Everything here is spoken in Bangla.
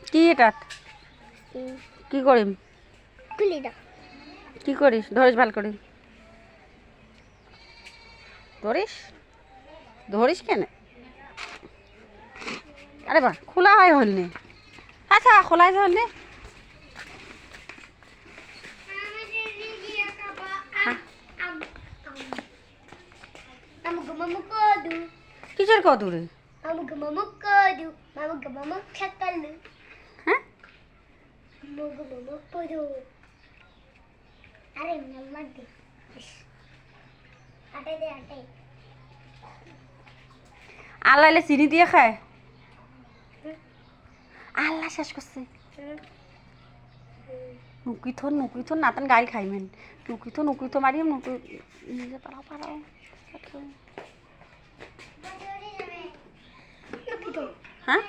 কি এটা কি করিম খুলি দাও কি করিস ধরিস ভাল করে ধরিস ধরিস কেন আরে বাহ খোলা হয় হল নি আচ্ছা খোলাই হল নি কিসের কত রে হ্যাঁ আল্লাহ এলে চিনি দিয়ে খায় আল্লাহ শেষ করছে নুকুইথন নাতান গাইল খাইমেন নুকুইথ মারিম নুকুই নিজে পারাও হ্যাঁ